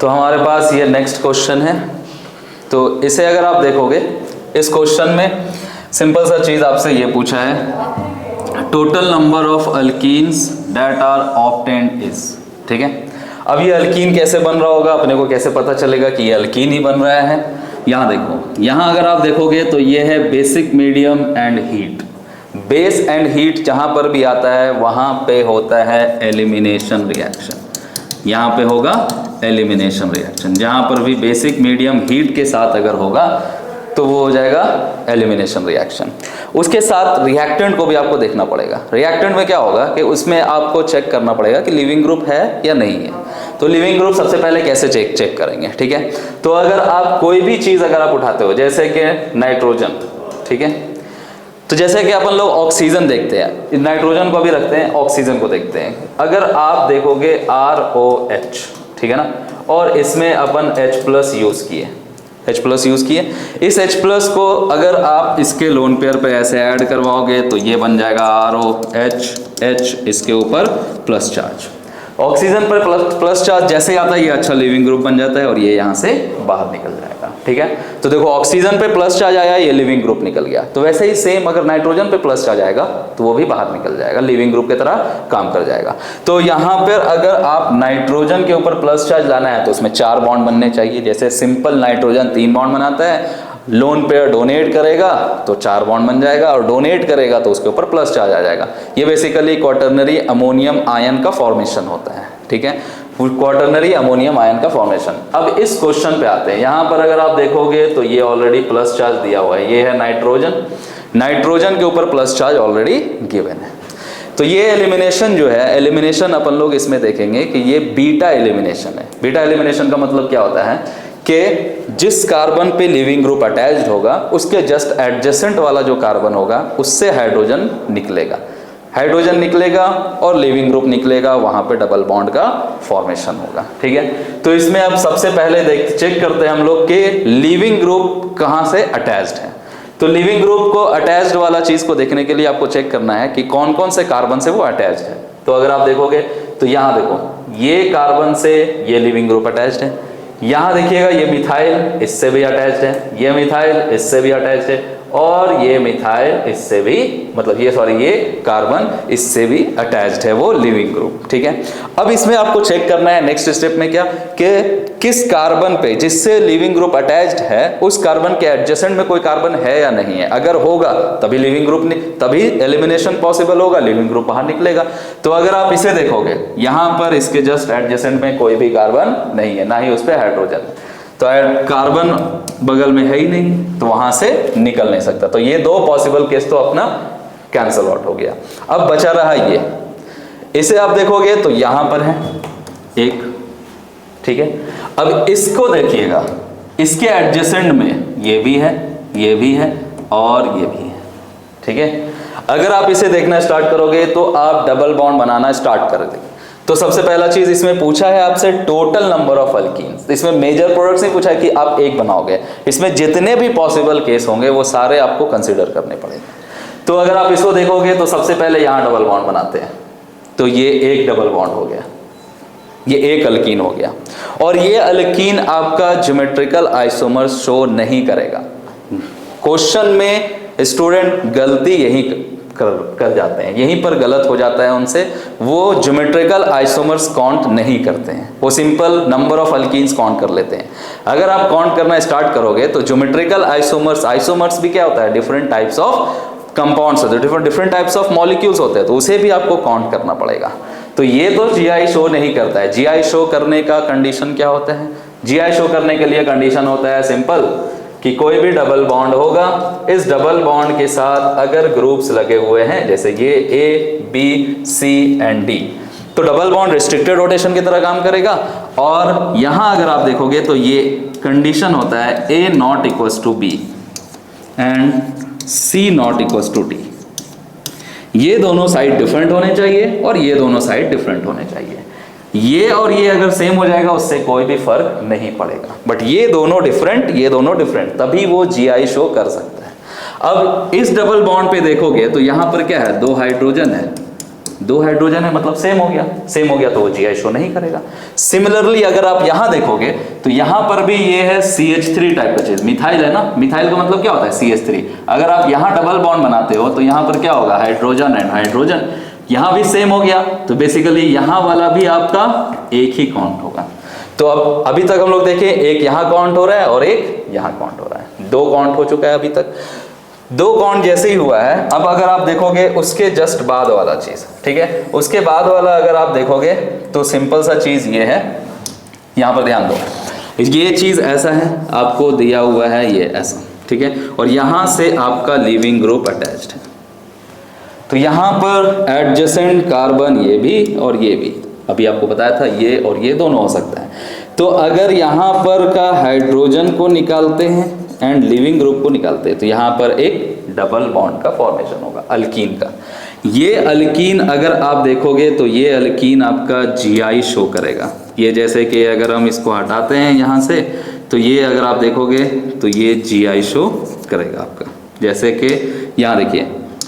तो हमारे पास ये नेक्स्ट क्वेश्चन है। तो इसे अगर आप देखोगे, इस क्वेश्चन में सिंपल सा चीज़ आपसे ये पूछा है, total number of alkenes that are obtained is. ठीक है, अब ये अल्कीन कैसे बन रहा होगा, अपने को कैसे पता चलेगा कि ये अल्कीन ही बन रहा है। यहाँ देखो, यहाँ अगर आप देखोगे तो ये है basic, medium and heat. Base and heat जहाँ पर भी आता है वहाँ पे होता है एलिमिनेशन रिएक्शन। यहाँ पे होगा एलिमिनेशन रिएक्शन, जहाँ पर भी बेसिक, मीडियम, हीट के साथ अगर होगा तो वो हो जाएगा एलिमिनेशन रिएक्शन। उसके साथ रिएक्टेंट को भी आपको देखना पड़ेगा। रिएक्टेंट में क्या होगा कि उसमें आपको चेक करना पड़ेगा कि लिविंग ग्रुप है या नहीं है। तो लिविंग ग्रुप सबसे पहले कैसे चेक करेंगे, ठीक है। तो अगर आप कोई भी चीज़ अगर आप उठाते हो, जैसे कि नाइट्रोजन, ठीक है, तो जैसे कि अपन लोग ऑक्सीजन देखते हैं, नाइट्रोजन को भी रखते हैं, ऑक्सीजन को देखते हैं। अगर आप देखोगे ROH, ठीक है ना, और इसमें अपन H+ यूज़ किए, H+ यूज़ किए। इस H+ को अगर आप इसके लोन पेयर पे ऐसे ऐड करवाओगे तो ये बन जाएगा ROH, H इसके ऊपर प्लस चार्ज। ऑक्सीजन पर प्लस चार्ज जैसे ही आता है ये अच्छा लिविंग ग्रुप बन जाता है और ये यहाँ से बाहर निकल जाएगा, ठीक है। तो देखो ऑक्सीजन पे प्लस चार्ज आया, ये लिविंग ग्रुप निकल गया। तो वैसे ही सेम अगर नाइट्रोजन पे प्लस चार्ज आएगा तो वो भी बाहर निकल जाएगा, लिविंग ग्रुप की तरह काम कर जाएगा। तो यहाँ पर अगर आप नाइट्रोजन के ऊपर प्लस चार्ज लाना है तो उसमें 4 बॉन्ड बनने चाहिए। जैसे सिंपल नाइट्रोजन 3 बॉन्ड बनाता है, लोन पेयर डोनेट करेगा तो 4 बॉन्ड बन जाएगा, और डोनेट करेगा तो उसके ऊपर प्लस चार्ज आ जाएगा। ये बेसिकली क्वाटरनरी अमोनियम आयन का फॉर्मेशन होता है, ठीक है, क्वाटरनरी अमोनियम आयन का फॉर्मेशन। अब इस क्वेश्चन पे आते हैं। यहाँ पर अगर आप देखोगे तो ये ऑलरेडी प्लस चार्ज दिया हुआ है, ये है नाइट्रोजन, नाइट्रोजन के ऊपर प्लस चार्ज ऑलरेडी गिवन है। तो ये एलिमिनेशन जो है, एलिमिनेशन अपन लोग इसमें देखेंगे कि ये बीटा एलिमिनेशन है। बीटा एलिमिनेशन का मतलब क्या होता है कि जिस कार्बन पे लिविंग ग्रुप अटैच्ड होगा उसके जस्ट एडजेसेंट वाला जो कार्बन होगा उससे हाइड्रोजन निकलेगा, हाइड्रोजन निकलेगा और लिविंग ग्रुप निकलेगा, वहां पे डबल बॉन्ड का फॉर्मेशन होगा, ठीक है। तो इसमें अब सबसे पहले चेक करते हैं हम लोग कि लिविंग ग्रुप कहाँ से अटैच्ड है। तो लिविंग ग्रुप को अटैच्ड वाला चीज को देखने के लिए आपको चेक करना है कि कौन कौन से कार्बन से वो अटैच्ड है। तो अगर आप देखोगे तो यहाँ देखो, ये कार्बन से ये लिविंग ग्रुप अटैच्ड है। यहाँ देखिएगा ये मिथाइल इससे भी अटैच्ड है, ये मिथाइल इससे भी अटैच्ड है, और ये मिथाइल इससे भी, मतलब ये कार्बन इससे भी अटैच्ड है वो लिविंग ग्रुप, ठीक है। अब इसमें आपको चेक करना है नेक्स्ट स्टेप में क्या, कि किस कार्बन पे जिससे लिविंग ग्रुप अटैच्ड है उस कार्बन के एडजेसेंट में कोई कार्बन है या नहीं है। अगर होगा तभी लिविंग ग्रुप, तभी एलिमिनेशन पॉसिबल होगा, लिविंग ग्रुप बाहर निकलेगा। तो अगर आप इसे देखोगे यहाँ पर इसके जस्ट एडजेसेंट में कोई भी कार्बन नहीं है, ना ही उस पर हाइड्रोजन, तो कार्बन बगल में है ही नहीं, तो वहां से निकल नहीं सकता। तो ये 2 पॉसिबल केस तो अपना कैंसल आउट हो गया। अब बचा रहा ये, इसे आप देखोगे तो यहां पर है एक, ठीक है। अब इसको देखिएगा, इसके एडजेसेंट में ये भी है, ये भी है और ये भी है, ठीक है। अगर आप इसे देखना स्टार्ट करोगे तो आप डबल बॉन्ड बनाना स्टार्ट कर देंगे। तो सबसे पहला चीज इसमें पूछा है आपसे टोटल नंबर ऑफ अल्कीन्स। इसमें मेजर प्रोडक्ट्स नहीं पूछा है कि आप एक बनाओगे, इसमें जितने भी पॉसिबल केस होंगे वो सारे आपको कंसीडर करने पड़ेंगे। तो अगर आप इसको देखोगे तो सबसे पहले यहाँ डबल बॉन्ड बनाते हैं, तो ये एक डबल बॉन्ड हो गया, ये एक अल्कीन हो गया। और ये अल्कीन आपका ज्योमेट्रिकल आइसोमर्स शो नहीं करेगा। क्वेश्चन में स्टूडेंट गलती यही कर जाते हैं, यहीं पर गलत हो जाता है उनसे। वो ज्योमेट्रिकल आइसोमर्स काउंट नहीं करते हैं, वो simple number of alkenes count कर लेते हैं। अगर आप काउंट करना स्टार्ट करोगे तो ज्योमेट्रिकल आइसोमर्स भी क्या होता है, डिफरेंट टाइप्स ऑफ कंपाउंड्स होते हैं, डिफरेंट टाइप्स ऑफ मॉलिक्यूल्स होते हैं, तो उसे भी आपको काउंट करना पड़ेगा। तो ये तो जीआई शो नहीं करता है। जीआई शो करने का कंडीशन क्या होता है, जीआई शो करने के लिए कंडीशन होता है सिंपल, कि कोई भी डबल बॉन्ड होगा, इस डबल बॉन्ड के साथ अगर ग्रुप्स लगे हुए हैं, जैसे ये A, B, C and D, तो डबल बॉन्ड रिस्ट्रिक्टेड रोटेशन की तरह काम करेगा। और यहाँ अगर आप देखोगे तो ये कंडीशन होता है A not equals to B and C not equals to D। ये दोनों साइड डिफरेंट होने चाहिए और ये दोनों साइड डिफरेंट होने चाहिए। ये और ये अगर सेम हो जाएगा उससे कोई भी फर्क नहीं पड़ेगा, बट ये दोनों डिफरेंट, ये दोनों डिफरेंट, तभी वो जीआई शो कर सकता है। अब इस डबल बॉन्ड पे देखोगे तो यहाँ पर क्या है, 2 हाइड्रोजन है, 2 हाइड्रोजन है मतलब सेम हो गया, सेम हो गया तो वो GI शो नहीं करेगा। सिमिलरली अगर आप यहाँ देखोगे तो यहाँ पर भी ये है CH3 टाइप का चीज, मिथाइल है ना, मिथाइल का मतलब क्या होता है CH3। अगर आप यहाँ डबल बॉन्ड बनाते हो तो यहाँ पर क्या होगा, हाइड्रोजन एंड हाइड्रोजन, यहाँ भी सेम हो गया, तो बेसिकली यहाँ वाला भी आपका एक ही काउंट होगा। तो अब अभी तक हम लोग देखें, एक यहाँ काउंट हो रहा है और एक यहाँ काउंट हो रहा है, 2 काउंट हो चुका है अभी तक। 2 काउंट जैसे ही हुआ है, अब अगर आप देखोगे उसके जस्ट बाद वाला चीज, ठीक है, उसके बाद वाला अगर आप देखोगे तो सिंपल सा चीज ये है, यहाँ पर ध्यान दो, ये चीज ऐसा है, आपको दिया हुआ है ये ऐसा, ठीक है, और यहाँ से आपका लिविंग ग्रुप अटैच्ड है, तो यहाँ पर एडजेसेंट कार्बन ये भी और ये भी, अभी आपको बताया था ये और ये दोनों हो सकता है। तो अगर यहाँ पर का हाइड्रोजन को निकालते हैं एंड लिविंग ग्रुप को निकालते हैं तो यहाँ पर एक डबल बॉन्ड का फॉर्मेशन होगा अल्कीन का। ये अल्कीन अगर आप देखोगे तो ये अल्कीन आपका GI शो करेगा। ये जैसे कि अगर हम इसको हटाते हैं यहाँ से तो ये अगर आप देखोगे तो ये GI शो करेगा आपका। जैसे कि यहाँ देखिए,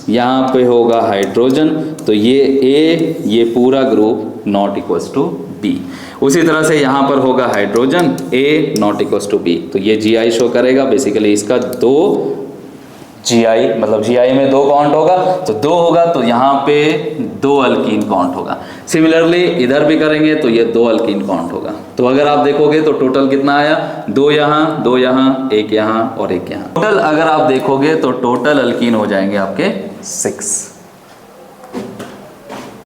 यहाँ पे होगा हाइड्रोजन तो ये A, ये पूरा group not equals to B। उसी तरह से यहाँ पर होगा hydrogen A not equals to B, तो ये GI शो करेगा। बेसिकली इसका 2 GI, मतलब GI में 2 काउंट होगा तो 2 होगा तो यहाँ पे 2 अल्कीन काउंट होगा। सिमिलरली इधर भी करेंगे तो ये 2 अल्कीन काउंट होगा। तो अगर आप देखोगे तो टोटल कितना आया, 2 यहाँ, 2 यहाँ, 1 यहाँ और 1 यहाँ। टोटल अगर आप देखोगे तो टोटल अल्कीन हो जाएंगे आपके 6।